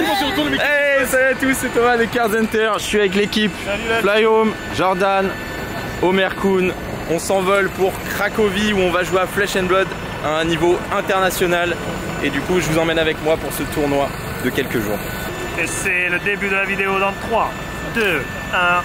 Hey, salut à tous, c'est Thomas de Car Center. Je suis avec l'équipe Flyhome, Jordan, Omer Kuhn. On s'envole pour Cracovie où on va jouer à Flesh and Blood à un niveau international. Et du coup, je vous emmène avec moi pour ce tournoi de quelques jours. Et c'est le début de la vidéo dans 3, 2, 1.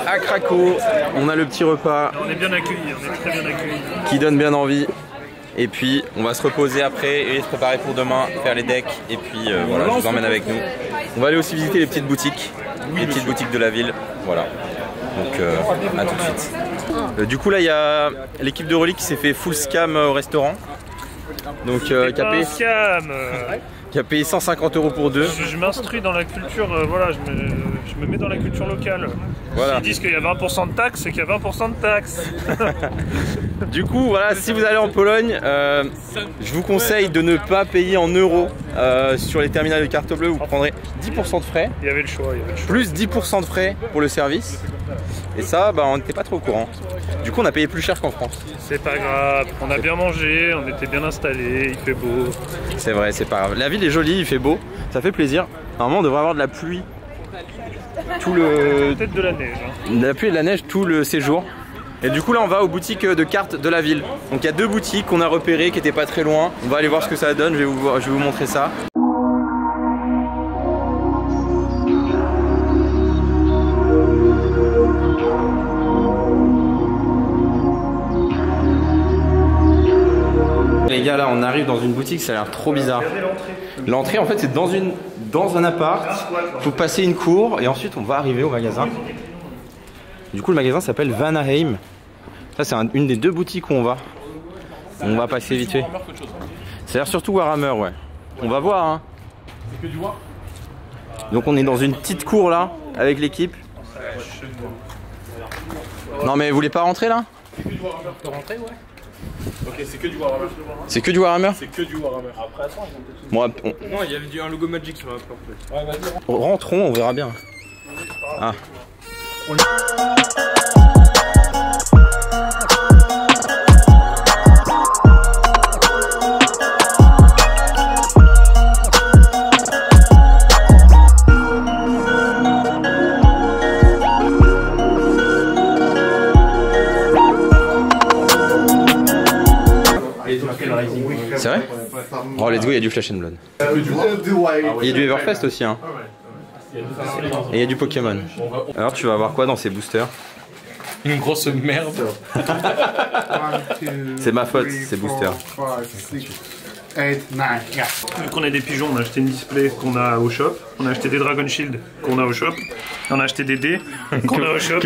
À Craco, on a le petit repas. On est bien accueillis, on est très bien accueillis. Qui donne bien envie. Et puis on va se reposer après et se préparer pour demain, faire les decks. Et puis voilà, je vous emmène avec nous. On va aller aussi visiter les petites boutiques, les petites boutiques de la ville. Voilà. Donc à tout de suite. Du coup là il y a l'équipe de Rolly qui s'est fait full scam au restaurant. Donc qui a payé 150 € pour deux. Je m'instruis dans la culture, voilà, je me mets dans la culture locale. Voilà. S'ils disent qu'il y a 20% de taxes, c'est qu'il y a 20% de taxes. Du coup, voilà, si vous allez en Pologne, je vous conseille de ne pas payer en euros sur les terminaux de carte bleue. Vous prendrez 10% de frais. Il y avait le choix, Plus 10% de frais pour le service. Et ça, bah, on n'était pas trop au courant. Du coup, on a payé plus cher qu'en France. C'est pas grave, on a bien mangé, on était bien installés, il fait beau. C'est vrai, c'est pas grave. La ville est jolie, il fait beau, ça fait plaisir. Normalement, on devrait avoir de la pluie tout le... Peut-être de la neige. Hein. De la pluie et de la neige tout le séjour. Et du coup, là, on va aux boutiques de cartes de la ville. Donc, il y a deux boutiques qu'on a repérées qui n'étaient pas très loin. On va aller voir ce que ça donne, je vais vous montrer ça. Les gars, là on arrive dans une boutique, ça a l'air trop bizarre. L'entrée en fait c'est dans un appart, faut passer une cour et ensuite on va arriver au magasin. Du coup le magasin s'appelle Vanaheim. Ça c'est une des deux boutiques où on va. On va passer vite fait. Ça a l'air surtout Warhammer, ouais. On va voir hein. Donc on est dans une petite cour là avec l'équipe. Non mais vous voulez pas rentrer là? Rentrer, ouais. Ok, c'est que du Warhammer. C'est que du Warhammer? C'est que du Warhammer. Après, attends, bon, non, il y avait un logo Magic sur la porte. Ouais, vas-y. Rentrons, on verra bien. Ah. C'est vrai? Oh let's go, il y a du Flesh and Blood. Il y a du Everfest aussi hein. Et il y a du Pokémon. Alors tu vas avoir quoi dans ces boosters? Une grosse merde. C'est ma faute, ces boosters. Vu qu'on a des pigeons, on a acheté une display qu'on a au shop, on a acheté des Dragon Shield qu'on a au shop, on a acheté des dés qu'on a au shop.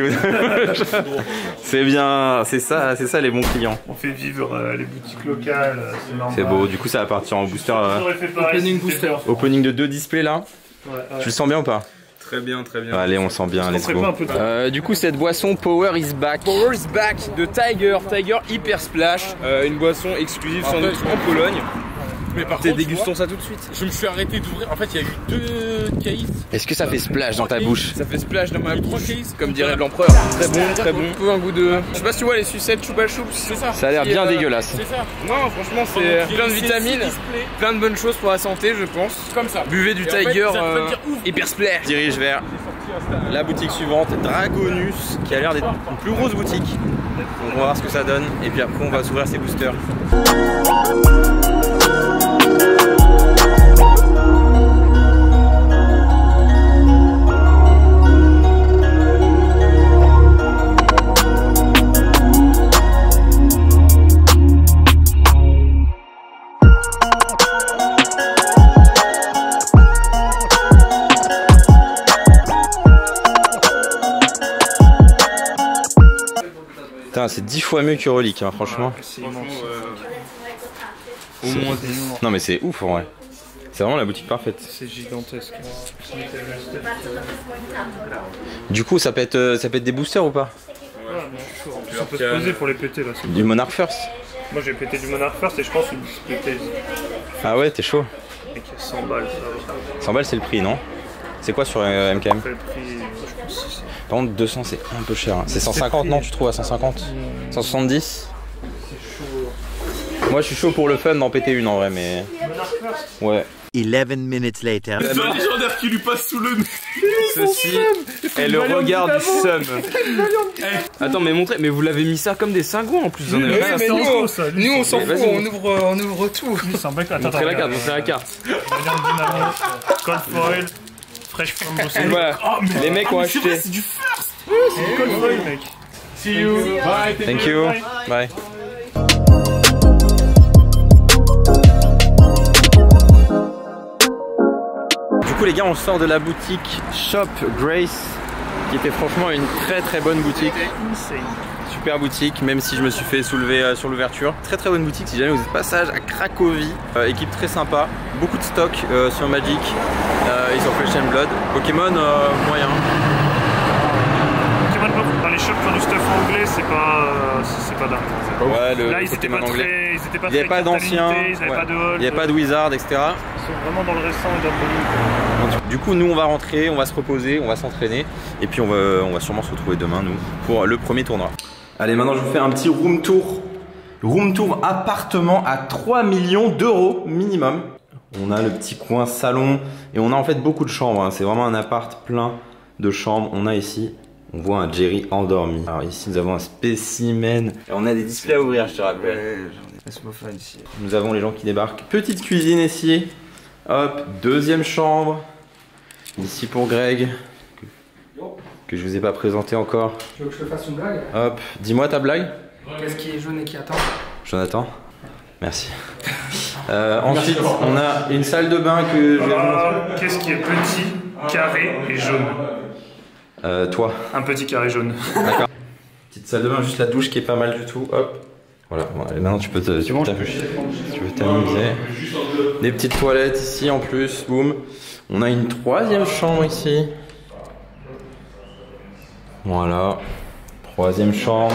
C'est bien, c'est ça les bons clients. On fait vivre les boutiques locales, c'est normal. C'est beau, du coup ça va partir en booster. Opening booster. Opening de 2 displays là. Ouais. Tu le sens bien ou pas? Très bien, très bien. Allez, on sent bien, let's go. Du coup, cette boisson Power is Back. Power is Back de Tiger Hyper Splash, une boisson exclusive sans doute en Pologne. Mais par contre, dégustons ça tout de suite. Je me suis arrêté d'ouvrir. En fait, il y a eu 2 cases. Est-ce que ça fait splash dans ta bouche? Ça fait splash dans ma bouche, comme dirait l'empereur. Très bon, très bon. Un peu un goût de... Je sais pas si tu vois les sucettes Choupa Choups. C'est ça. Ça a l'air bien dégueulasse. C'est ça. Non, franchement, c'est plein de vitamines, plein de bonnes choses pour la santé, je pense. Comme ça. Buvez du Tiger Hyper Splash. Je dirige vers la boutique suivante, Dragonus, qui a l'air d'être une plus grosse boutique. Donc on va voir ce que ça donne. Et puis après, on va s'ouvrir ses boosters. c'est 10 fois mieux que Relic, hein, franchement. C'est immense. Au moins des... Non mais c'est ouf en vrai. C'est vraiment la boutique parfaite. C'est gigantesque. Du coup, ça peut être des boosters ou pas? Ça peut se poser pour les péter là. Du Monarch First? Moi j'ai pété du Monarch First et je pense une display. Ah ouais, t'es chaud. Et qui a 100 balles ça. 100 balles c'est le prix, non? C'est quoi sur MKM? Après, le prix, je pense que c'est... Par contre 200 c'est un peu cher. Hein. C'est 150 non, tu trouves à 150? 170? Moi je suis chaud pour le fun d'en péter une en vrai, mais... Ouais. 11 minutes later. C'est un légendaire qui lui passe sous le nez. Ceci est le regard du seum. Attends, mais montrez, mais vous l'avez mis ça comme des cingouins en plus. Vous en avez rien à faire. Nous on s'en fout, vas-y. on ouvre tout. Lui c'est un bec. Attends, Montrez la carte, montrez la carte. Cold foil, fresh from Bruxelles. Voilà, les mecs ont acheté. C'est du first. C'est du cold foil mec. See you. Bye. Thank you. Bye. Du coup les gars, on sort de la boutique Shop Grace, qui était franchement une très bonne boutique. Super boutique, même si je me suis fait soulever sur l'ouverture. Très bonne boutique si jamais vous êtes passage à Cracovie. Équipe très sympa, beaucoup de stock sur Magic et sur Flesh and Blood. Pokémon moyen. Dans les shops qui ont du stuff anglais, c'est pas dingue. Ouais, le là ils étaient Pokémon pas anglais. très, ils étaient pas Il n'y avait très pas d'anciens, ils avaient pas de il n'y avait pas de Wizard, etc. Ils sont vraiment dans le récent et dans le Du coup nous on va rentrer, on va se reposer, on va s'entraîner et puis on va sûrement se retrouver demain nous pour le premier tournoi. Allez, maintenant je vous fais un petit room tour. Room tour appartement à 3 millions d'euros minimum. On a le petit coin salon et on a en fait beaucoup de chambres, hein. C'est vraiment un appart plein de chambres. On a ici, on voit un Jerry endormi. Alors ici nous avons un spécimen. Et on a des displays à ouvrir, je te rappelle. Ouais, j'en ai pas ce ici. Nous avons les gens qui débarquent. Petite cuisine ici. Hop, deuxième chambre. Ici pour Greg. Que je vous ai pas présenté encore. Tu veux que je te fasse une blague? Hop, dis-moi ta blague. Qu'est-ce qui est jaune et qui attend? Jonathan. Merci. Ensuite, on a une salle de bain que je vais vous montrer. Qu'est-ce qui est petit, carré et jaune? Toi. Un petit carré jaune. D'accord. Petite salle de bain, juste la douche qui est pas mal du tout. Hop. Voilà, bon, allez, maintenant tu peux t'amuser. Tu peux t'amuser. Des petites toilettes ici en plus. Boum. On a une troisième chambre ici. Voilà. Troisième chambre.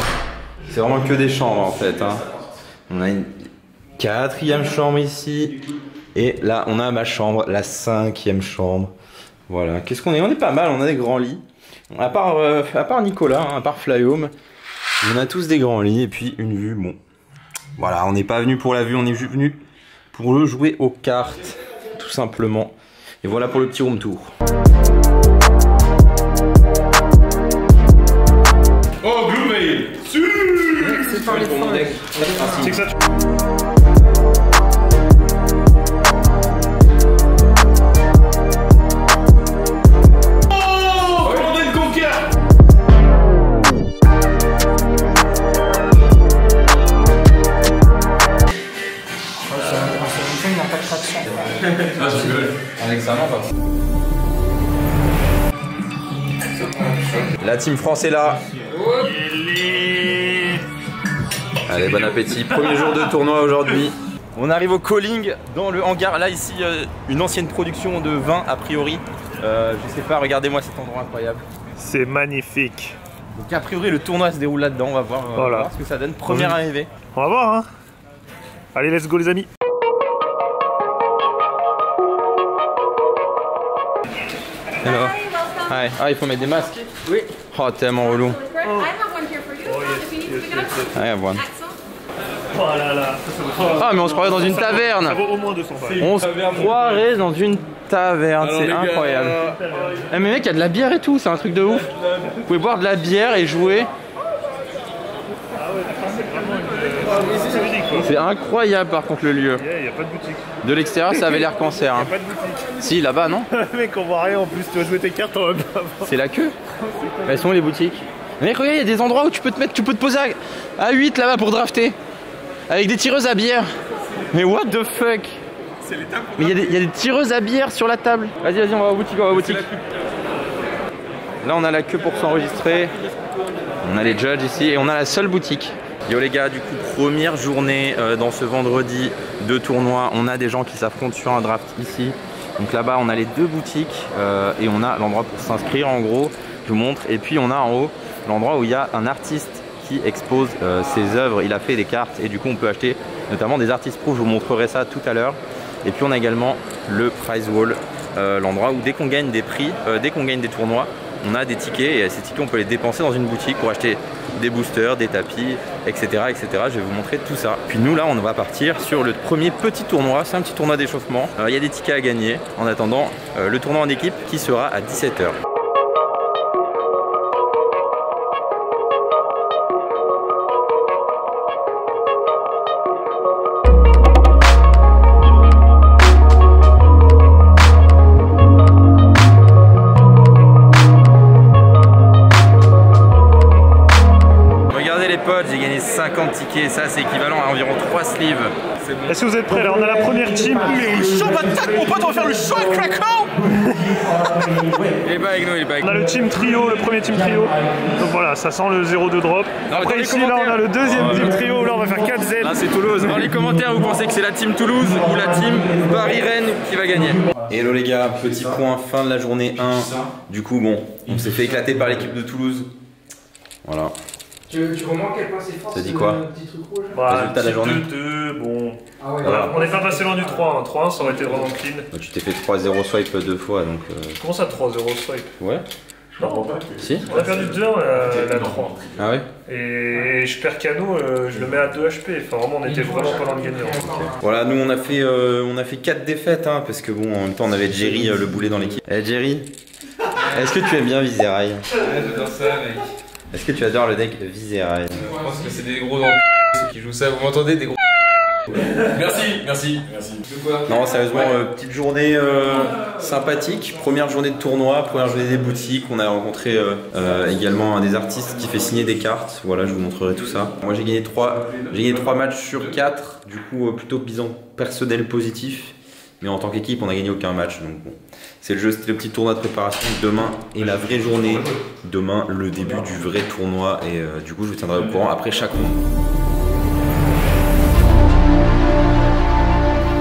C'est vraiment que des chambres en fait. Hein. On a une quatrième chambre ici. Et là, on a ma chambre, la cinquième chambre. Voilà. Qu'est-ce qu'on est? On est pas mal, on a des grands lits. À part Nicolas, hein, à part Flyhome, on a tous des grands lits et puis une vue. Bon, voilà, on n'est pas venu pour la vue, on est venu pour le jouer aux cartes, tout simplement. Et voilà pour le petit room tour. Oh, Blue Mail. C'est pas les fonds. C'est que ça. Ah, je rigole. Un examen, pas. La team France est là. Allez, bon appétit. Premier jour de tournoi aujourd'hui. On arrive au calling dans le hangar. Là, ici, une ancienne production de vin, a priori. Je sais pas, regardez-moi cet endroit incroyable. C'est magnifique. Donc, a priori, le tournoi se déroule là-dedans. On va voir, voir ce que ça donne. Première arrivée. On va voir, hein. Allez, let's go, les amis. Hello. Hi. Ah, il faut mettre des masques? Oui. Oh, tellement relou. I have one. Oh là là. Ah, mais on se croirait dans une taverne. Ça vaut au moins 200 balles. On se croirait dans une taverne, c'est incroyable. Eh, mais mec, il y a de la bière et tout, c'est un truc de ouf. Vous pouvez boire de la bière et jouer. C'est incroyable par contre le lieu. Il n'y a pas de boutique. De l'extérieur, ça avait l'air cancer. Hein. Pas de boutique. Si, là-bas, non? Mec, on voit rien en plus. Tu vas jouer tes cartes en mode. C'est la queue. Elles sont où les boutiques? Mec, regarde, il y a des endroits où tu peux te poser à 8 là-bas pour drafter. Avec des tireuses à bière. Mais what the fuck? Mais il y a des tireuses à bière sur la table. Vas-y, on va aux boutiques, Là on a la queue pour s'enregistrer. On a les judges ici et on a la seule boutique. Yo les gars, du coup première journée dans ce vendredi de tournoi. On a des gens qui s'affrontent sur un draft ici. Donc là-bas on a les deux boutiques et on a l'endroit pour s'inscrire en gros. Je vous montre. Et puis on a en haut l'endroit où il y a un artiste qui expose ses œuvres. Il a fait des cartes et du coup on peut acheter notamment des artistes pro. Je vous montrerai ça tout à l'heure. Et puis on a également le prize wall, l'endroit où dès qu'on gagne des prix, dès qu'on gagne des tournois, on a des tickets et ces tickets on peut les dépenser dans une boutique pour acheter des boosters, des tapis, etc., etc. Je vais vous montrer tout ça. Puis nous là on va partir sur le premier petit tournoi, c'est un petit tournoi d'échauffement. Il y a des tickets à gagner en attendant le tournoi en équipe qui sera à 17 h. J'ai gagné 50 tickets, ça c'est équivalent à environ 3 sleeves. Bon. Est-ce que vous êtes prêts? Là on a la première team. Mais le show patate, mon pote, on va faire le show à Krakow. Il est pas avec nous, il est pas avec nous. On a le team trio, le premier team trio. Donc voilà, ça sent le 0-2 drop. Après ici là on a le deuxième team trio, là on va faire 4Z. Là c'est Toulouse. Dans les commentaires vous pensez que c'est la team Toulouse ou la team Paris-Rennes qui va gagner? Hello les gars, petit point fin de la journée 1. Du coup bon, on s'est fait éclater par l'équipe de Toulouse. Voilà. Tu remarques quel point c'est fort? Ça dit quoi? Résultat de la journée 2-2, bon. Ah ouais, voilà. On n'est pas passé loin du 3. 3-1 ça aurait été vraiment clean. Bah, tu t'es fait 3-0 swipe 2 fois donc. Comment ça 3-0 swipe? Ouais. Non, si. On a perdu 2-1 la 3. Ah ouais. Et je perds Cano, je le mets à 2 HP. Enfin vraiment on était vraiment pas loin de gagner. Okay. Voilà, nous on a fait 4 défaites hein, parce que bon en même temps on avait Jerry le boulet dans l'équipe. Eh Jerry, est-ce que tu aimes bien Viserail? Ouais, j'adore ça mec. Est-ce que tu adores le deck Viserail? Je pense que c'est des gros ceux qui jouent ça, vous m'entendez? Des gros. Merci. Non, sérieusement, petite journée sympathique. Première journée de tournoi, première journée des boutiques. On a rencontré également un des artistes qui fait signer des cartes. Voilà, je vous montrerai tout ça. Moi, j'ai gagné 3 matchs sur 4. Du coup, plutôt bilan personnel positif. Mais en tant qu'équipe, on n'a gagné aucun match. Donc bon, c'est le jeu, c'était le petit tournoi de préparation. Demain est la vraie journée. Demain, le début du vrai tournoi. Et du coup, je vous tiendrai au courant après chaque round.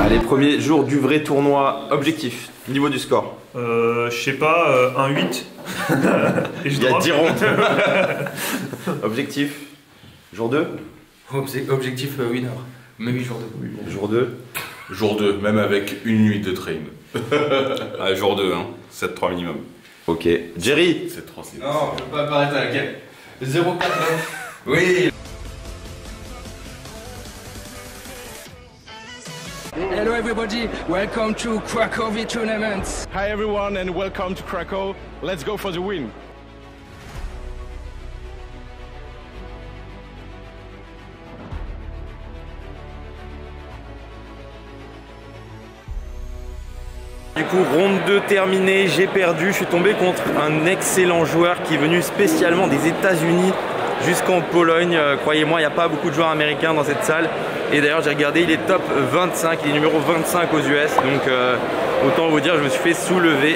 Allez, premier jour du vrai tournoi. Objectif, niveau du score. Je sais pas, 1-8. Il y a 10 rondes. Objectif, jour 2. Objectif winner. Même jour 2. Jour 2. Jour 2, même avec une nuit de train. Ah, jour 2, hein. 7-3 minimum. Ok. Jerry. 7-3, c'est... Non, je peux pas m'arrêter à laquelle. 0-4. Oui. Hello everybody, welcome to Krakow Tournament. Hi everyone and welcome to Krakow. Let's go for the win. Du coup, ronde 2 terminée, j'ai perdu. Je suis tombé contre un excellent joueur qui est venu spécialement des États-Unis jusqu'en Pologne. Croyez-moi, il n'y a pas beaucoup de joueurs américains dans cette salle. Et d'ailleurs, j'ai regardé, il est top 25, il est numéro 25 aux US. Donc, autant vous dire, je me suis fait soulever.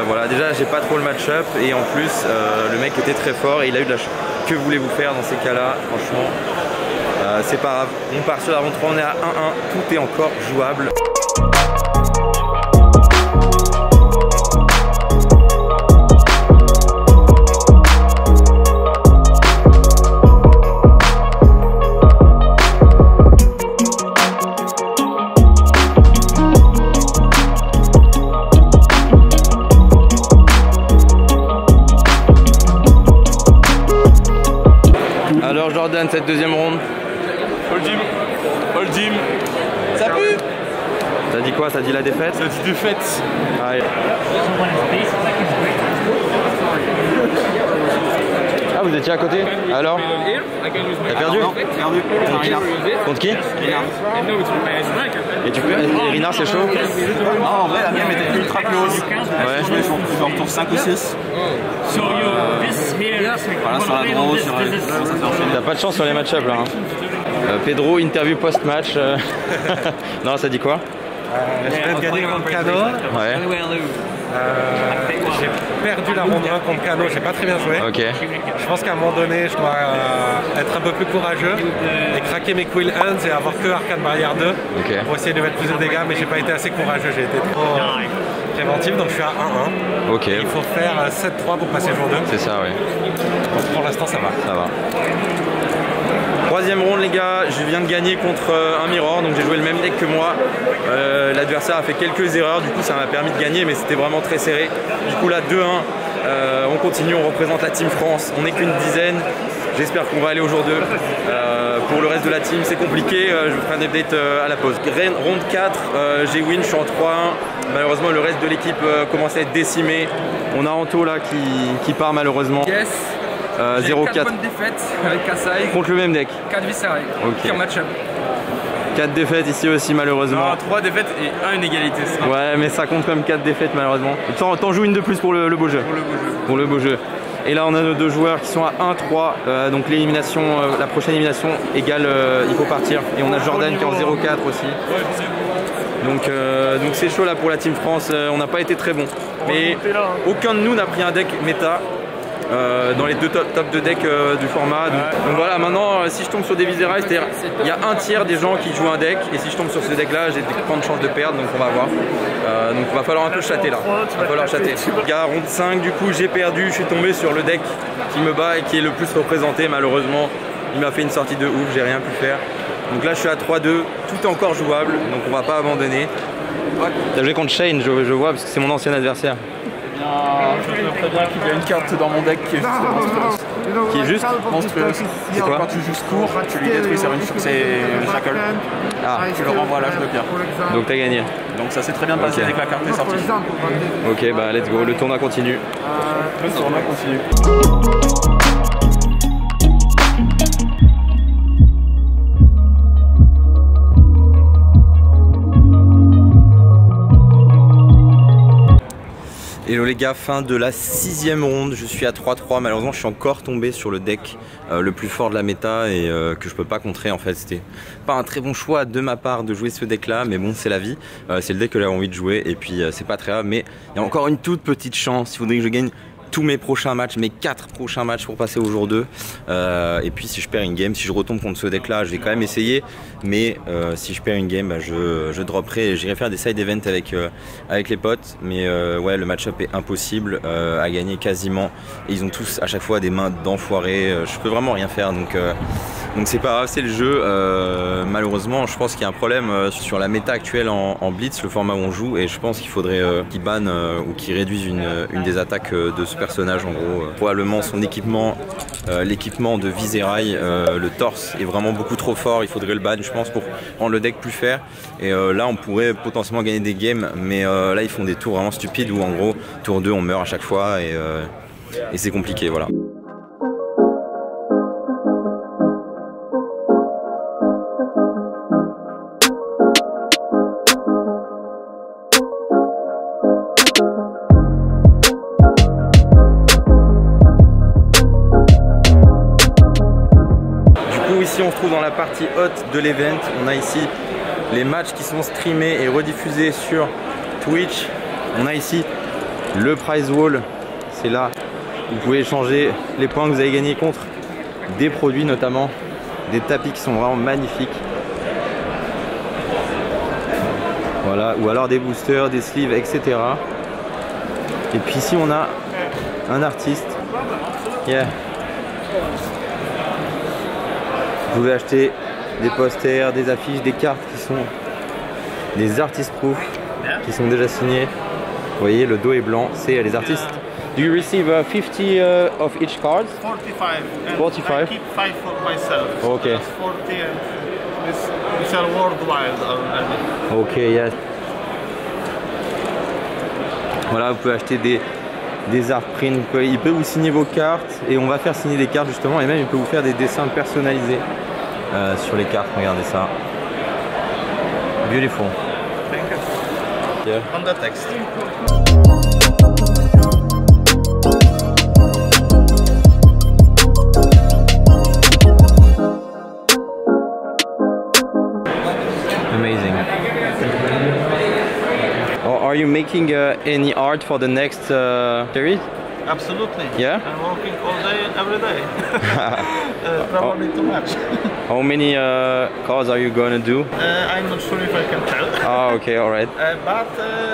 Voilà, déjà, j'ai pas trop le match-up. Et en plus, le mec était très fort et il a eu de la chance. Que voulez-vous faire dans ces cas-là? Franchement, c'est pas grave. On part sur la ronde 3, on est à 1-1. Tout est encore jouable. Alors Jordan, cette deuxième ronde. Hold him. Ça pue. T'as dit quoi? T'as dit la défaite? Ça dit défaite. Ah, ah, vous étiez à côté? Alors? T'as perdu? Perdu. Contre qui? Et tu peux? Et Rina, c'est chaud? Ah, en vrai, la game était ultra close. Ouais. Je suis en retour 5 ou 6. Voilà, sur la draw, sur T'as pas de chance sur les match-up là. Hein. Pedro, interview post-match. Non, ça dit quoi? Je vais te gagner contre Cano. Ouais. J'ai perdu la ronde 1 contre Kano, j'ai pas très bien joué. Ok. Je pense qu'à un moment donné, je dois être un peu plus courageux et craquer mes Quill Hands et avoir que Arcane Barrière 2 pour essayer de mettre plus de dégâts, mais j'ai pas été assez courageux, j'ai été trop préventif, donc je suis à 1-1. Ok. Il faut faire 7-3 pour passer jour 2. C'est ça, oui. Donc pour l'instant, ça va. Ça va. Troisième round les gars, je viens de gagner contre un Mirror, donc j'ai joué le même deck que moi. L'adversaire a fait quelques erreurs, du coup ça m'a permis de gagner, mais c'était vraiment très serré. Du coup là 2-1, on continue, on représente la Team France, on n'est qu'une dizaine. J'espère qu'on va aller au jour 2. Pour le reste de la team, c'est compliqué, je vous ferai un update à la pause. Round 4, j'ai win, je suis en 3-1. Malheureusement le reste de l'équipe commence à être décimé. On a Anto là qui part malheureusement. Yes. 0-4. 4 bonnes défaites avec Kassai. Contre le même deck. 4 viscérales. Ok. Match-up. 4 défaites ici aussi malheureusement. Non, 3 défaites et 1 inégalité. Ouais mais ça compte comme 4 défaites malheureusement. T'en joues une de plus pour le beau jeu. Pour le beau jeu. Et là on a nos deux joueurs qui sont à 1-3. Donc l'élimination, la prochaine élimination égale il faut partir. Et on a Jordan qui est en 0-4 aussi. Donc c'est chaud là pour la Team France, on n'a pas été très bon. Mais aucun de nous n'a pris un deck méta. Dans les deux top de deck du format. Donc voilà, maintenant si je tombe sur des Viscera, c'est-à-dire il y a un tiers des gens qui jouent un deck et si je tombe sur ce deck là, j'ai des grandes chances de perdre, donc on va voir. Donc il va falloir un peu chatter là. Il va falloir chatter. Gars, ronde 5, du coup j'ai perdu, je suis tombé sur le deck qui me bat et qui est le plus représenté malheureusement. Il m'a fait une sortie de ouf, j'ai rien pu faire. Donc là je suis à 3-2, tout est encore jouable, donc on va pas abandonner. T'as joué contre Shane, je vois, parce que c'est mon ancien adversaire. Je te préviens qu'il y a une carte dans mon deck qui est juste monstrueuse. Qui est juste monstrueuse. C'est quoi? Quand tu joues court, tu lui détruis c'est une shackle. Ah. Tu le renvoies à l'âge de pierre. Donc t'as gagné. Donc ça s'est très bien passé dès que la carte est sortie. Ok, bah let's go, le tournoi continue. Le tournoi continue. Hello les gars, fin de la 6ème ronde, je suis à 3-3, malheureusement je suis encore tombé sur le deck le plus fort de la méta et que je peux pas contrer en fait. C'était pas un très bon choix de ma part de jouer ce deck là, mais bon c'est la vie, c'est le deck que j'ai envie de jouer et puis c'est pas très grave, mais il y a encore une toute petite chance, il faudrait que je gagne tous mes prochains matchs, mes 4 prochains matchs pour passer au jour 2 et puis si je perds une game, si je retombe contre ce deck là je vais quand même essayer, mais si je perds une game bah, je dropperai, j'irai faire des side events avec les potes, mais ouais le match-up est impossible à gagner quasiment et ils ont tous à chaque fois des mains d'enfoirés, je peux vraiment rien faire donc c'est pas grave, c'est le jeu. Malheureusement je pense qu'il y a un problème sur la méta actuelle en Blitz, le format où on joue, et je pense qu'il faudrait qu'ils bannent ou qu'ils réduisent une des attaques de ce personnage en gros. Probablement son équipement, l'équipement de Visceraï, le torse est vraiment beaucoup trop fort, il faudrait le ban je pense pour rendre le deck plus fair, et là on pourrait potentiellement gagner des games, mais là ils font des tours vraiment stupides où en gros tour 2 on meurt à chaque fois et c'est compliqué, voilà. Ici on se trouve dans la partie haute de l'event, on a ici les matchs qui sont streamés et rediffusés sur Twitch. On a ici le prize wall, c'est là où vous pouvez échanger les points que vous avez gagnés contre des produits, notamment des tapis qui sont vraiment magnifiques. Voilà, ou alors des boosters, des sleeves, etc. Et puis ici on a un artiste. Yeah. Vous pouvez acheter des posters, des affiches, des cartes qui sont des artist proof, qui sont déjà signés. Vous voyez, le dos est blanc, c'est les artistes. Do you receive 50 of each card? 45. 45? I keep 5 for myself. Okay. Just 40 and we sell worldwide. Ok, yes. Voilà, vous pouvez acheter des art prints, il peut vous signer vos cartes et on va faire signer des cartes justement, et même il peut vous faire des dessins personnalisés sur les cartes, regardez ça. Beautiful. Yeah. On the text. Amazing. Are you making any art for the next series? Absolutely. Yeah? I'm working all day and every day. Probably too much. How many cards are you gonna do? I'm not sure if I can tell. Ah, okay, alright. But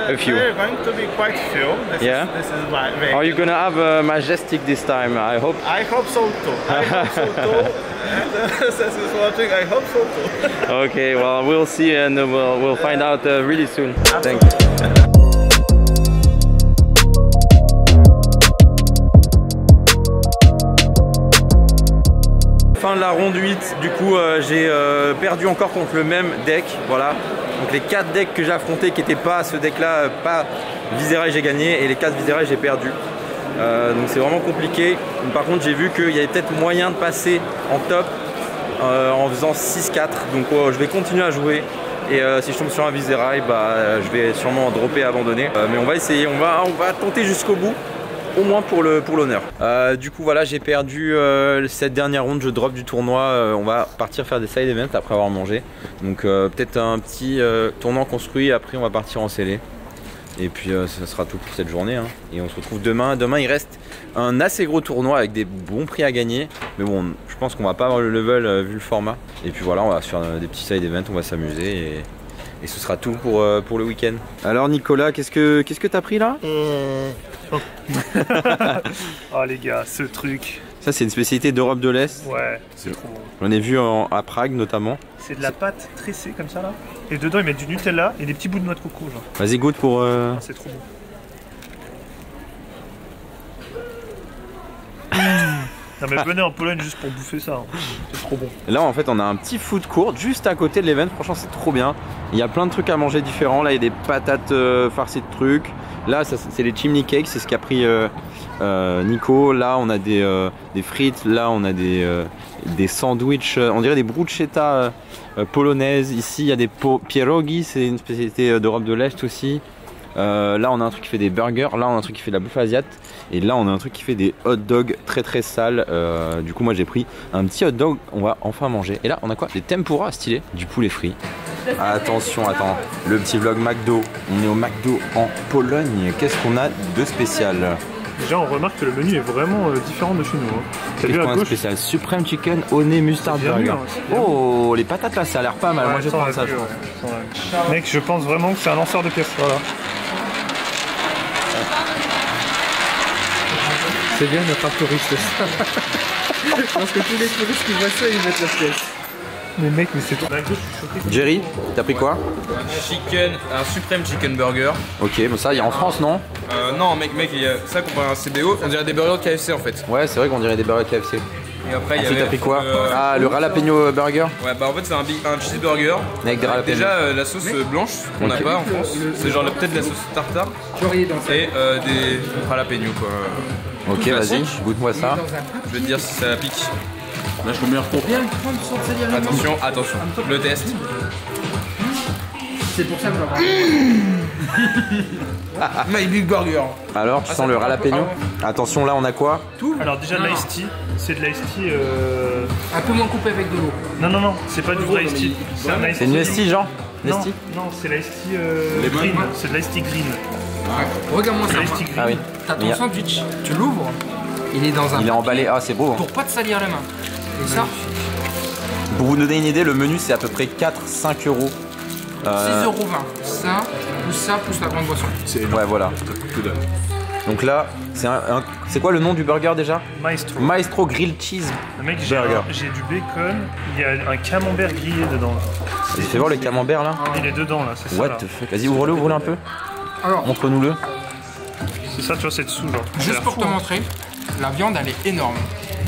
A few. there are going to be quite few. This is my way. Are you gonna have a Majestic this time? I hope. I hope so too. I hope so too. And this is watching. I hope so too. Okay, well, we'll see and we'll find out really soon. Thank you. Fin de la ronde 8, du coup j'ai perdu encore contre le même deck, voilà. Donc les 4 decks que j'ai affrontés qui n'étaient pas ce deck là, pas Viserai, j'ai gagné, et les 4 Viserai j'ai perdu. Donc c'est vraiment compliqué. Par contre j'ai vu qu'il y avait peut-être moyen de passer en top en faisant 6-4. Donc je vais continuer à jouer. Et si je tombe sur un Viserai, bah, je vais sûrement dropper, abandonner. Mais on va essayer, on va tenter jusqu'au bout. Au moins pour l'honneur. Du coup voilà, j'ai perdu cette dernière ronde, je drop du tournoi. On va partir faire des side events après avoir mangé. Donc peut-être un petit tournant construit, après on va partir en scellé. Et puis ça sera tout pour cette journée, hein. Et on se retrouve demain. Demain il reste un assez gros tournoi avec des bons prix à gagner. Mais bon, je pense qu'on va pas avoir le level vu le format. Et puis voilà, on va se faire des petits side events, on va s'amuser et ce sera tout pour le week-end. Alors Nicolas, qu'est-ce que t'as pris là? Oh les gars, ce truc. Ça c'est une spécialité d'Europe de l'Est. Ouais, c'est trop bon. J'en ai vu à Prague notamment. C'est de la pâte tressée comme ça là. Et dedans ils mettent du Nutella et des petits bouts de noix de coco genre. Vas-y goûte pour... Ah, c'est trop bon. Non mais venez en Pologne juste pour bouffer ça, hein. C'est trop bon. Là en fait on a un petit food court juste à côté de l'event, franchement c'est trop bien. Il y a plein de trucs à manger différents, là il y a des patates farcies de trucs. Là c'est les chimney cakes, c'est ce qu'a pris Nico. Là on a des frites, là on a des sandwichs, on dirait des bruschetta polonaises. Ici il y a des pierogi, c'est une spécialité d'Europe de l'Est aussi. Là on a un truc qui fait des burgers, là on a un truc qui fait de la bouffe asiate. Et là on a un truc qui fait des hot dogs très sales. Du coup moi j'ai pris un petit hot dog, on va enfin manger. Et là on a quoi? Des tempura stylés, du poulet frit. Attention, attends, le petit vlog McDo. On est au McDo en Pologne. Qu'est-ce qu'on a de spécial? Déjà on remarque que le menu est vraiment différent de chez nous, hein. Qu'est-ce qu'on a de spécial? Supreme Chicken Honey Mustard Burger. Oh les patates là ça a l'air pas mal, moi je vais prendre ça je pense. Mec je pense vraiment que c'est un lanceur de pièces, voilà. C'est bien d'être un touriste. Je pense que tous les touristes qui voient ça, ils mettent la pièce. Mais mec, mais c'est trop. Jerry, t'as pris quoi? Un Supreme Chicken Burger. Ok, bon ça il y a en France non? Non mec, il y a ça comparé à un CBO, on dirait des burgers de KFC en fait. Ouais c'est vrai qu'on dirait des burgers KFC. Et après il y avait... t'as pris quoi? Ah le jalapeno burger? Ouais bah en fait c'est un cheeseburger. Avec des jalapeno. Déjà la sauce blanche qu'on n'a pas en France. C'est genre peut-être de la sauce tartare. Et des jalapeno quoi. Ok vas-y, goûte-moi ça. Je vais te dire si ça pique. Là je combien pour. Attention, le test. C'est pour ça que j'en My Big Burger. Alors tu sens le jalapeno? Attention là on a quoi? Tout. Alors déjà de l'ice tea, c'est de l'ice tea un peu moins coupé avec de l'eau. Non, c'est pas du vrai ice tea. C'est une ice tea genre? Non, c'est l'ice tea green, c'est de l'ice tea green. Regarde-moi ça. Ah oui. T'as ton sandwich, tu l'ouvres, il est dans un... Il est emballé, ah c'est beau. Pour pas te salir les mains. Et ça... Pour vous donner une idée, le menu c'est à peu près 4-5 euros. 6,20 €. Ça, plus la grande boisson. Ouais voilà. Donc là, c'est quoi le nom du burger déjà? Maestro. Maestro Grilled Cheese Mec, Burger. J'ai du bacon, il y a un camembert grillé dedans. Fais voir le camembert là. Il est dedans là, c'est ça. What the fuck? Vas-y ouvre-le un peu. Alors, montre-nous-le. C'est ça, tu vois, c'est dessous genre. Juste pour te montrer, la viande elle est énorme.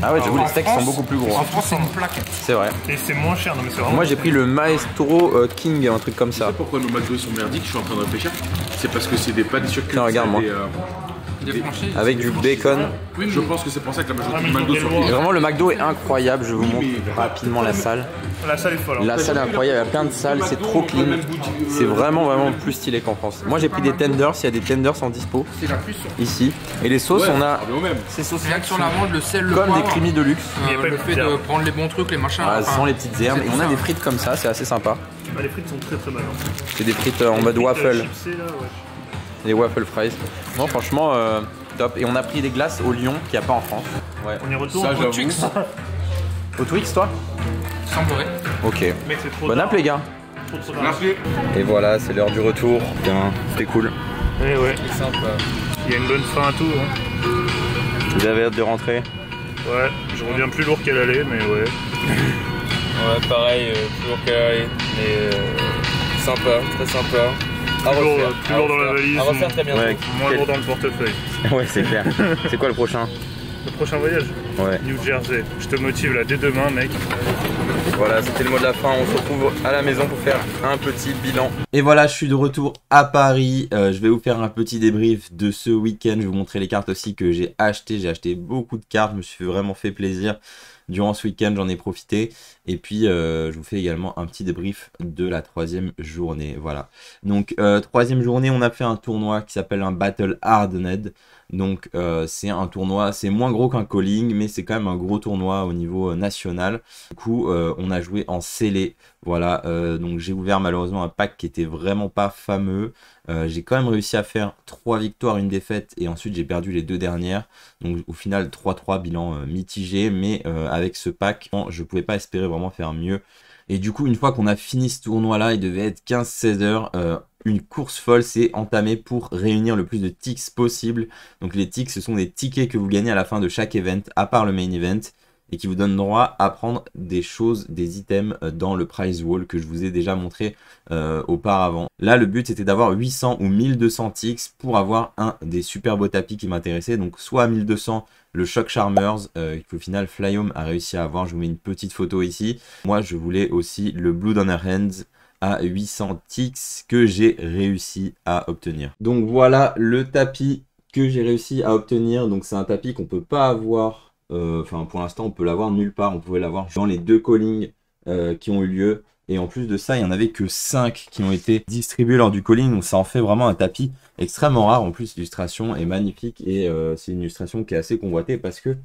Ah ouais, j'avoue les steaks sont beaucoup plus gros. En France c'est une plaquette. C'est vrai. Et c'est moins cher, non mais c'est vraiment... Moi j'ai pris le Maestro King, un truc comme ça. Tu sais pourquoi nos McDo sont merdiques? Je suis en train de réfléchir. C'est parce que c'est des pâtes sur Tiens, regarde-moi. Avec du bacon. Oui, je pense que c'est pour ça que la majorité des McDo sont merdiques. Vraiment le McDo est incroyable, je vous montre rapidement la salle. La salle est folle. La salle est incroyable, il y a plein de salles, c'est trop clean. C'est vraiment plus stylé qu'en France. Moi j'ai pris des tenders, il y a des tenders en dispo. Ici. Et les sauces, on a ces sauces sur la viande, le sel, le comme poivre, des creamy de luxe. le fait de prendre les bons trucs, les machins. Sans les petites herbes. Et on a des frites comme ça, c'est assez sympa. Les frites sont très bonnes. C'est des frites en mode waffle. les waffle fries. Non, franchement, top. Et on a pris des glaces au Lion qu'il n'y a pas en France. Ouais. On y retourne. Ça, j'avoue. Twix. Au Twix, toi? Semblerait. Ok. Mec, c'est trop Bon app, les gars. Merci. Et voilà, c'est l'heure du retour. Bien, c'était cool. Ouais, ouais. C'est sympa. Il y a une bonne fin à tout. Hein. Vous avez hâte de rentrer? Ouais, je reviens plus lourd qu'elle allait, mais ouais. Ouais, pareil, plus lourd qu'elle allait. Mais sympa, très sympa. Plus lourd dans la valise. À refaire très bientôt. Ouais. Moins lourd dans le portefeuille. Ouais, c'est clair. C'est quoi le prochain? Le prochain voyage? Ouais. New Jersey. Je te motive là dès demain, mec. Voilà, c'était le mot de la fin. On se retrouve à la maison pour faire un petit bilan. Et voilà, je suis de retour à Paris. Je vais vous faire un petit débrief de ce week-end. Je vais vous montrer les cartes aussi que j'ai achetées. J'ai acheté beaucoup de cartes. Je me suis vraiment fait plaisir. Durant ce week-end, j'en ai profité. Et puis, je vous fais également un petit débrief de la 3e journée. Voilà. Donc, 3e journée, on a fait un tournoi qui s'appelle un Battle Hardened. Donc, c'est un tournoi, c'est moins gros qu'un calling, mais c'est quand même un gros tournoi au niveau national. Du coup, on a joué en scellé. Voilà. Donc, j'ai ouvert malheureusement un pack qui était vraiment pas fameux. J'ai quand même réussi à faire 3 victoires, 1 défaite. Et ensuite, j'ai perdu les 2 dernières. Donc, au final, 3-3, bilan mitigé. Mais avec ce pack, je pouvais pas espérer vraiment faire mieux. Et du coup, une fois qu'on a fini ce tournoi-là, il devait être 15-16 heures. Une course folle s'est entamée pour réunir le plus de ticks possible. Donc les ticks, ce sont des tickets que vous gagnez à la fin de chaque event, à part le main event, et qui vous donnent droit à prendre des choses, des items dans le prize wall que je vous ai déjà montré auparavant. Là, le but c'était d'avoir 800 ou 1200 ticks pour avoir un des super beaux tapis qui m'intéressait. Donc soit à 1200, le Shock Charmers, qu'au final Flyhome a réussi à avoir. Je vous mets une petite photo ici. Moi, je voulais aussi le Blood on Her Hands à 800 ticks que j'ai réussi à obtenir. Donc voilà le tapis que j'ai réussi à obtenir. Donc c'est un tapis qu'on peut pas avoir, enfin pour l'instant on peut l'avoir nulle part. On pouvait l'avoir dans les 2 callings qui ont eu lieu. Et en plus de ça, il n'y en avait que 5 qui ont été distribués lors du calling. Donc ça en fait vraiment un tapis extrêmement rare. En plus l'illustration est magnifique et c'est une illustration qui est assez convoitée parce que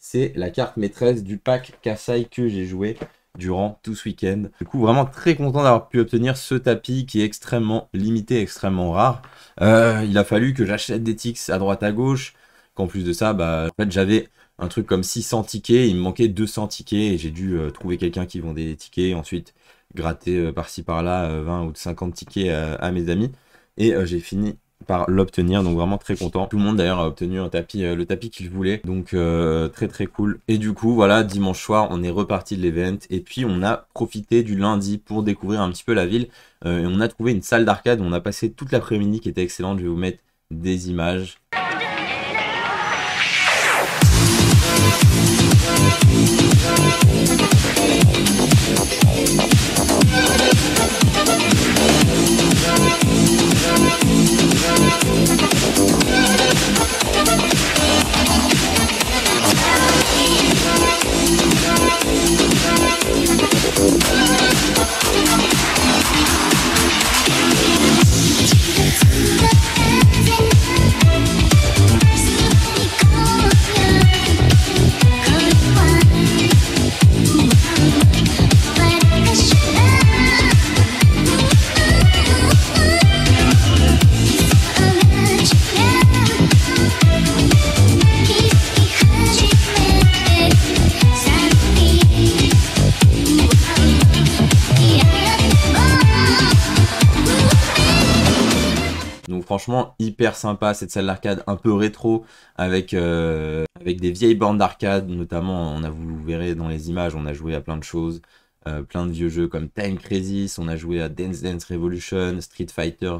c'est la carte maîtresse du pack Kassai que j'ai joué durant tout ce week-end. Du coup, vraiment très content d'avoir pu obtenir ce tapis qui est extrêmement limité, extrêmement rare. Il a fallu que j'achète des ticks à droite à gauche. Qu'en plus de ça, en fait, j'avais un truc comme 600 tickets. Il me manquait 200 tickets et j'ai dû trouver quelqu'un qui vendait des tickets. Ensuite, gratter par-ci par-là 20 ou 50 tickets à mes amis. Et j'ai fini par l'obtenir, donc vraiment très content. Tout le monde d'ailleurs a obtenu un tapis, le tapis qu'il voulait, donc très très cool. Et du coup voilà, dimanche soir on est reparti de l'event et puis on a profité du lundi pour découvrir un petit peu la ville et on a trouvé une salle d'arcade où on a passé toute l'après-midi qui était excellente. Je vais vous mettre des images. Franchement hyper sympa cette salle d'arcade un peu rétro avec des vieilles bornes d'arcade, notamment vous verrez dans les images, on a joué à plein de choses, plein de vieux jeux comme Time Crisis, on a joué à Dance Dance Revolution, Street Fighter,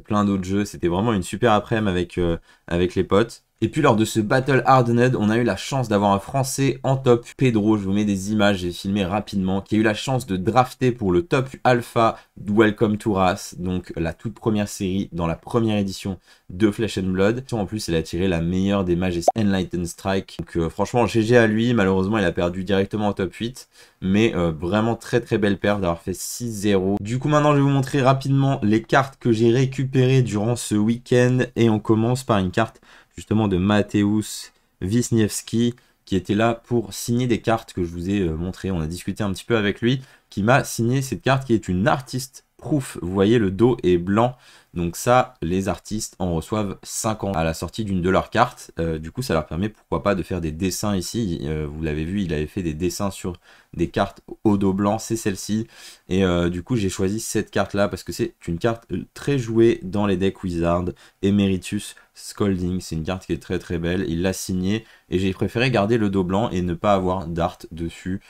plein d'autres jeux. C'était vraiment une super après-midi avec les potes. Et puis lors de ce Battle Hardened, on a eu la chance d'avoir un Français en top, Pedro, je vous mets des images, j'ai filmé rapidement, qui a eu la chance de drafter pour le top alpha Welcome to Wrath, donc la toute première série dans la première édition de Flesh and Blood. En plus, elle a tiré la meilleure des mages Enlightened Strike. Donc franchement, GG à lui, malheureusement il a perdu directement en top 8, mais vraiment très très belle perte d'avoir fait 6-0. Du coup maintenant je vais vous montrer rapidement les cartes que j'ai récupérées durant ce week-end, et on commence par une carte justement de Mateusz Wisniewski qui était là pour signer des cartes que je vous ai montré. On a discuté un petit peu avec lui, qui m'a signé cette carte qui est une artiste proof. Vous voyez, le dos est blanc. Donc ça, les artistes en reçoivent 50 à la sortie d'une de leurs cartes. Du coup, ça leur permet, pourquoi pas, de faire des dessins ici. Vous l'avez vu, il avait fait des dessins sur des cartes au dos blanc, c'est celle-ci. Et du coup, j'ai choisi cette carte-là parce que c'est une carte très jouée dans les decks Wizard. Emeritus Scolding, c'est une carte qui est très très belle. Il l'a signée et j'ai préféré garder le dos blanc et ne pas avoir d'art dessus.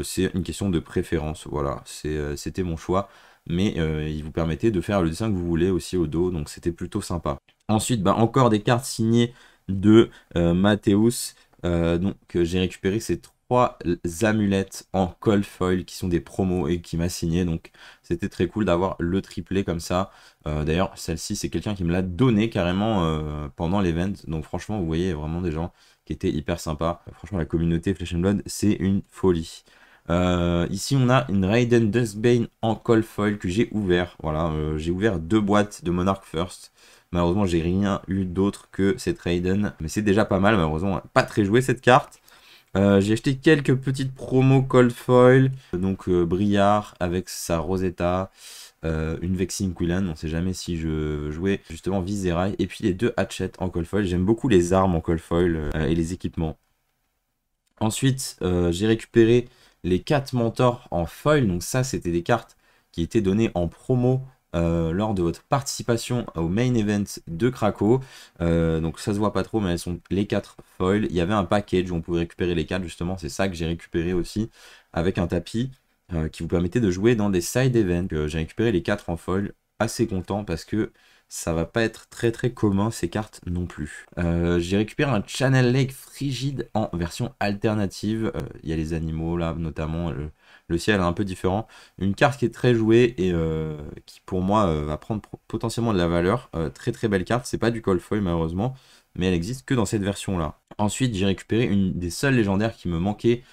C'est une question de préférence, voilà, c'était mon choix. Mais il vous permettait de faire le dessin que vous voulez aussi au dos, donc c'était plutôt sympa. Ensuite, bah, encore des cartes signées de Matthäus. Donc j'ai récupéré ces 3 amulettes en cold foil qui sont des promos et qui m'a signé, donc c'était très cool d'avoir le triplé comme ça. D'ailleurs, celle-ci, c'est quelqu'un qui me l'a donné carrément pendant l'event, donc franchement, vous voyez vraiment des gens qui étaient hyper sympas. Franchement, la communauté Flesh and Blood, c'est une folie. Ici on a une Raiden Duskbane en cold foil que j'ai ouvert. Voilà, j'ai ouvert 2 boîtes de Monarch First. Malheureusement j'ai rien eu d'autre que cette Raiden, mais c'est déjà pas mal. Malheureusement pas très joué cette carte. J'ai acheté quelques petites promos cold foil, donc Briard avec sa Rosetta, une Vexing Quillan, on sait jamais si je jouais justement Viserai, et puis les 2 Hatchet en cold foil. J'aime beaucoup les armes en cold foil et les équipements. Ensuite j'ai récupéré les 4 mentors en foil, donc ça c'était des cartes qui étaient données en promo lors de votre participation au main event de Krakow. Donc ça se voit pas trop, mais elles sont les 4 foil. Il y avait un package où on pouvait récupérer les 4, justement, c'est ça que j'ai récupéré aussi, avec un tapis qui vous permettait de jouer dans des side events. J'ai récupéré les 4 en foil, assez content parce que ça va pas être très très commun ces cartes non plus. J'ai récupéré un Channel Lake Frigide en version alternative. Il y a les animaux là, notamment le ciel est un peu différent. Une carte qui est très jouée et qui pour moi va prendre potentiellement de la valeur. Très très belle carte, c'est pas du cold foil malheureusement, mais elle existe que dans cette version là. Ensuite j'ai récupéré une des seules légendaires qui me manquait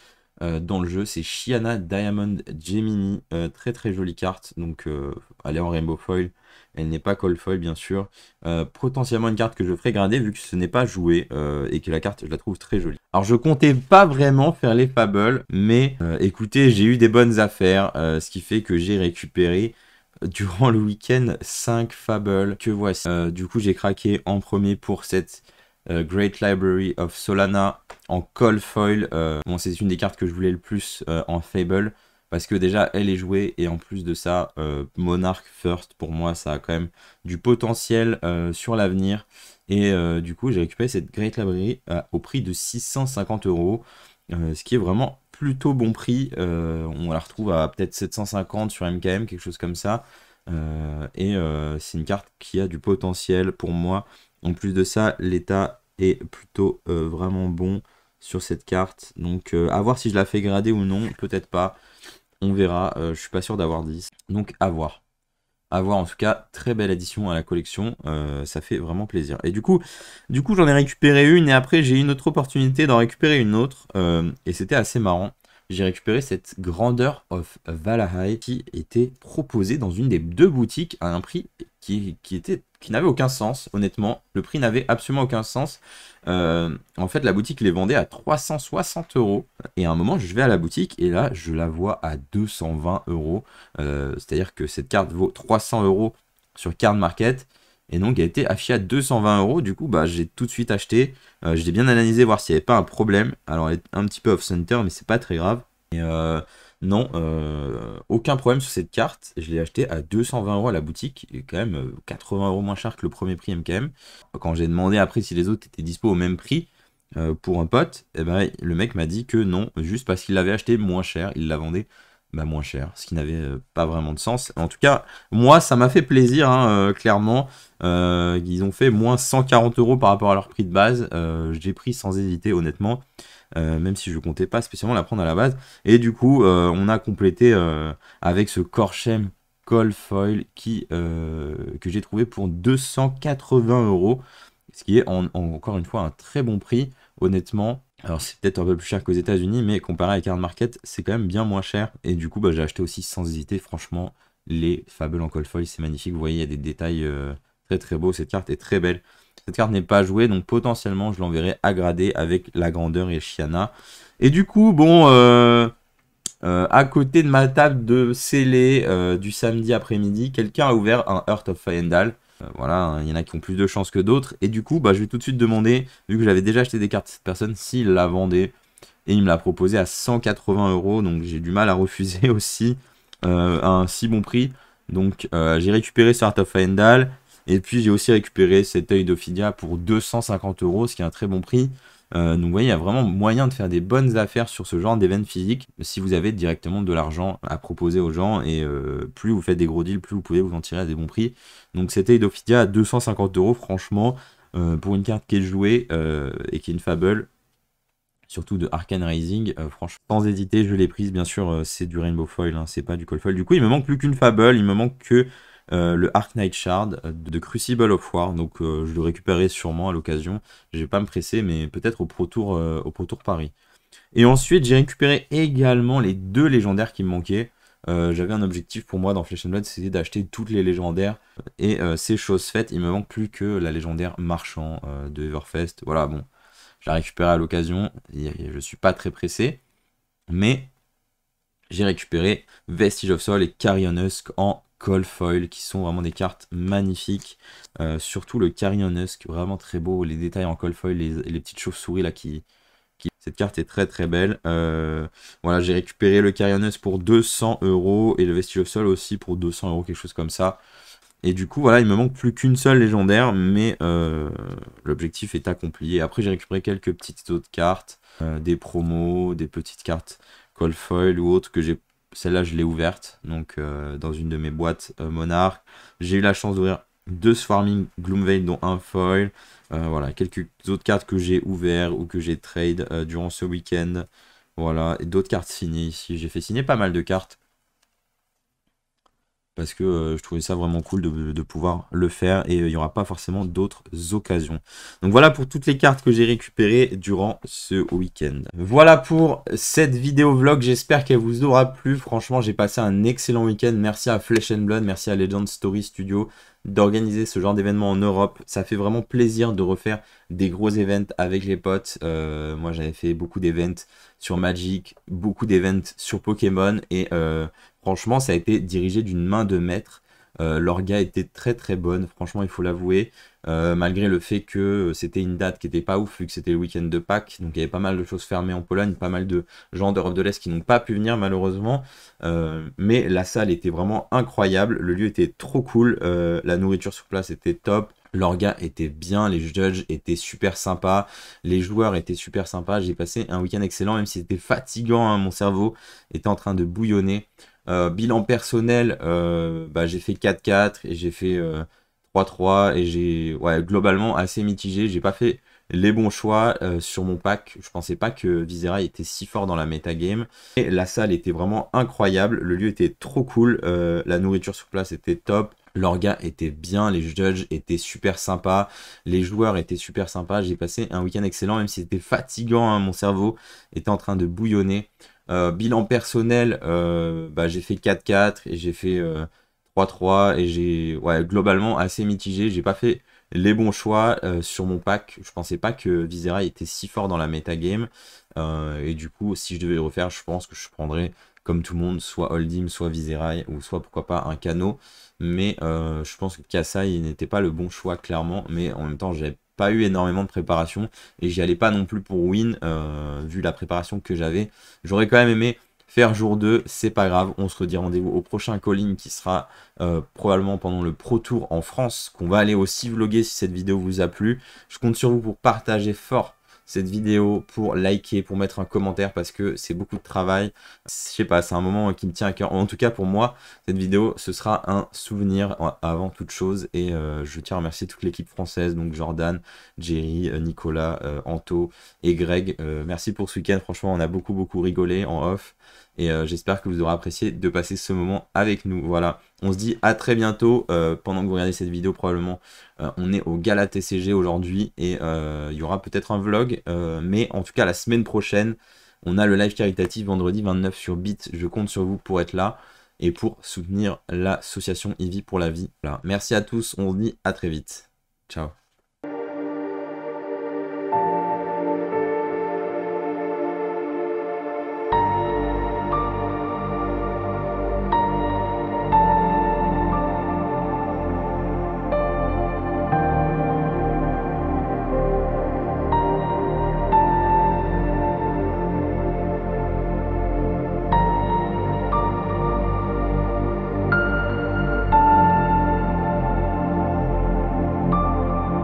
dans le jeu, c'est Shyana Diamond Gemini. Très très jolie carte, donc elle est en rainbow foil. Elle n'est pas cold foil bien sûr. Potentiellement une carte que je ferai grader vu que ce n'est pas joué et que la carte je la trouve très jolie. Alors je comptais pas vraiment faire les fables, mais écoutez, j'ai eu des bonnes affaires, ce qui fait que j'ai récupéré durant le week-end 5 fables que voici. Du coup j'ai craqué en premier pour cette Great Library of Solana en cold foil. Bon, c'est une des cartes que je voulais le plus en fable. Parce que déjà elle est jouée et en plus de ça Monarch First pour moi ça a quand même du potentiel sur l'avenir. Et du coup j'ai récupéré cette Great Library au prix de 650 €, ce qui est vraiment plutôt bon prix. On la retrouve à peut-être 750 sur MKM, quelque chose comme ça. C'est une carte qui a du potentiel pour moi. En plus de ça, l'état est plutôt vraiment bon sur cette carte. Donc à voir si je la fais grader ou non, peut-être pas. On verra, je suis pas sûr d'avoir 10. Donc à voir. À voir en tout cas, très belle addition à la collection, ça fait vraiment plaisir. Et du coup j'en ai récupéré une et après j'ai eu une autre opportunité d'en récupérer une autre. Et c'était assez marrant. J'ai récupéré cette Grandeur of Valahai qui était proposée dans une des 2 boutiques à un prix qui n'avait aucun sens, honnêtement. Le prix n'avait absolument aucun sens. En fait, la boutique les vendait à 360 €. Et à un moment, je vais à la boutique et là, je la vois à 220 €. C'est-à-dire que cette carte vaut 300 € sur Card Market. Et donc, elle a été affichée à 220 €. Du coup, bah, j'ai tout de suite acheté. J'ai bien analysé, voir s'il n'y avait pas un problème. Alors, elle est un petit peu off-center, mais c'est pas très grave. Et non, aucun problème sur cette carte. Je l'ai acheté à 220 € à la boutique. Et quand même 80 € moins cher que le premier prix MKM. Quand j'ai demandé après si les autres étaient dispo au même prix pour un pote, eh ben, le mec m'a dit que non, juste parce qu'il l'avait acheté moins cher. Il la vendait moins cher, ce qui n'avait pas vraiment de sens. En tout cas, moi, ça m'a fait plaisir, hein, clairement. Ils ont fait moins 140 € par rapport à leur prix de base. J'ai pris sans hésiter, honnêtement. Même si je comptais pas spécialement la prendre à la base. Et du coup, on a complété avec ce Korshem Cold Foil que j'ai trouvé pour 280 €. Ce qui est encore une fois un très bon prix, honnêtement. Alors c'est peut-être un peu plus cher qu'aux États-Unis, mais comparé à Card Market, c'est quand même bien moins cher. Et du coup, bah, j'ai acheté aussi sans hésiter. Franchement, les fables en cold foil, c'est magnifique. Vous voyez, il y a des détails très très beaux. Cette carte est très belle. Cette carte n'est pas jouée, donc potentiellement, je l'enverrai à grader avec la grandeur et Shyana. Et du coup, bon, À côté de ma table de scellé du samedi après-midi, quelqu'un a ouvert un Heart of Faendal. Voilà, il y en a qui ont plus de chance que d'autres. Et du coup, je vais tout de suite demander, vu que j'avais déjà acheté des cartes de cette personne, s'il la vendait. Et il me l'a proposé à 180 €. Donc j'ai du mal à refuser aussi à un si bon prix. Donc j'ai récupéré ce Heart of Faendal. Et puis j'ai aussi récupéré cet œil d'Ophidia pour 250 €, ce qui est un très bon prix. Donc vous voyez, il y a vraiment moyen de faire des bonnes affaires sur ce genre d'événement physique si vous avez directement de l'argent à proposer aux gens. Et plus vous faites des gros deals, plus vous pouvez vous en tirer à des bons prix. Donc cet œil d'Ophidia à 250 €, franchement, pour une carte qui est jouée et qui est une fable, surtout de Arcane Rising, franchement, sans hésiter, je l'ai prise. Bien sûr, c'est du Rainbow Foil, hein, c'est pas du Cold Foil. Du coup, il me manque plus qu'une fable, il me manque que le Arknight Shard de Crucible of War. Donc je le récupérerai sûrement à l'occasion. Je vais pas me presser, mais peut-être au Pro Tour Paris. Et ensuite, j'ai récupéré également les 2 légendaires qui me manquaient. J'avais un objectif pour moi dans Flesh and Blood, c'était d'acheter toutes les légendaires. Et c'est chose faite, il me manque plus que la légendaire marchand de Everfest. Voilà, bon, je la récupérerai à l'occasion. Je suis pas très pressé. Mais j'ai récupéré Vestige of Soul et Carrion Husk en Cold Foil, qui sont vraiment des cartes magnifiques. Surtout le Carrion Husk, vraiment très beau. Les détails en Cold Foil, les petites chauves-souris là cette carte est très très belle. Voilà, j'ai récupéré le Carrion Husk pour 200 € et le Vestige of Soul aussi pour 200 €, quelque chose comme ça. Et du coup, voilà, il me manque plus qu'une seule légendaire, mais l'objectif est accompli. Et après, j'ai récupéré quelques petites autres cartes, des promos, des petites cartes Cold Foil ou autres que j'ai. Celle-là, je l'ai ouverte, donc dans une de mes boîtes Monarch. J'ai eu la chance d'ouvrir 2 Swarming Gloomveil, dont un foil. Voilà, quelques autres cartes que j'ai ouvertes ou que j'ai trade durant ce week-end. Voilà, et d'autres cartes signées ici. J'ai fait signer pas mal de cartes, parce que je trouvais ça vraiment cool de pouvoir le faire, et il n'y aura pas forcément d'autres occasions. Donc voilà pour toutes les cartes que j'ai récupérées durant ce week-end. Voilà pour cette vidéo vlog, j'espère qu'elle vous aura plu. Franchement, j'ai passé un excellent week-end. Merci à Flesh and Blood, merci à Legend Story Studio d'organiser ce genre d'événement en Europe. Ça fait vraiment plaisir de refaire des gros events avec les potes. Moi, j'avais fait beaucoup d'events sur Magic, beaucoup d'events sur Pokémon, et franchement, ça a été dirigé d'une main de maître. L'orga était très très bonne, franchement, il faut l'avouer. Malgré le fait que c'était une date qui était pas ouf, vu que c'était le week-end de Pâques. Donc il y avait pas mal de choses fermées en Pologne, pas mal de gens d'Europe de l'Est qui n'ont pas pu venir malheureusement. Mais la salle était vraiment incroyable, le lieu était trop cool, la nourriture sur place était top. L'orga était bien, les judges étaient super sympas, les joueurs étaient super sympas. J'ai passé un week-end excellent, même si c'était fatigant, hein, mon cerveau était en train de bouillonner. Bilan personnel, j'ai fait 4-4 et j'ai fait 3-3 et j'ai globalement assez mitigé. J'ai pas fait les bons choix sur mon pack. Je pensais pas que Viserai était si fort dans la metagame. Et la salle était vraiment incroyable, le lieu était trop cool, la nourriture sur place était top. L'orga était bien, les judges étaient super sympas, les joueurs étaient super sympas. J'ai passé un week-end excellent, même si c'était fatigant, hein, mon cerveau était en train de bouillonner. Bilan personnel, j'ai fait 4-4 et j'ai fait 3-3 et j'ai globalement assez mitigé. J'ai pas fait les bons choix sur mon pack. Je pensais pas que Viserai était si fort dans la metagame, et du coup, si je devais le refaire, je pense que je prendrais comme tout le monde, soit Holdim, soit Viserai, ou soit pourquoi pas un Kano. Mais je pense que Kassai n'était pas le bon choix clairement, mais en même temps j'avais pas eu énormément de préparation et j'y allais pas non plus pour win vu la préparation que j'avais. J'aurais quand même aimé faire jour 2, c'est pas grave, on se redit rendez-vous au prochain calling qui sera probablement pendant le Pro Tour en France, qu'on va aller aussi vlogger si cette vidéo vous a plu. Je compte sur vous pour partager fort cette vidéo, pour liker, pour mettre un commentaire, parce que c'est beaucoup de travail. Je sais pas, c'est un moment qui me tient à cœur. En tout cas pour moi, cette vidéo, ce sera un souvenir avant toute chose. Et je tiens à remercier toute l'équipe française, donc Jordan, Jerry, Nicolas, Anto et Greg. Merci pour ce week-end, franchement on a beaucoup rigolé en off. Et j'espère que vous aurez apprécié de passer ce moment avec nous. Voilà, on se dit à très bientôt. Pendant que vous regardez cette vidéo, probablement on est au Gala TCG aujourd'hui. Et il y aura peut-être un vlog. Mais en tout cas, la semaine prochaine, on a le live caritatif vendredi 29 sur Bit. Je compte sur vous pour être là et pour soutenir l'association Eevee pour la vie. Voilà. Merci à tous, on se dit à très vite. Ciao.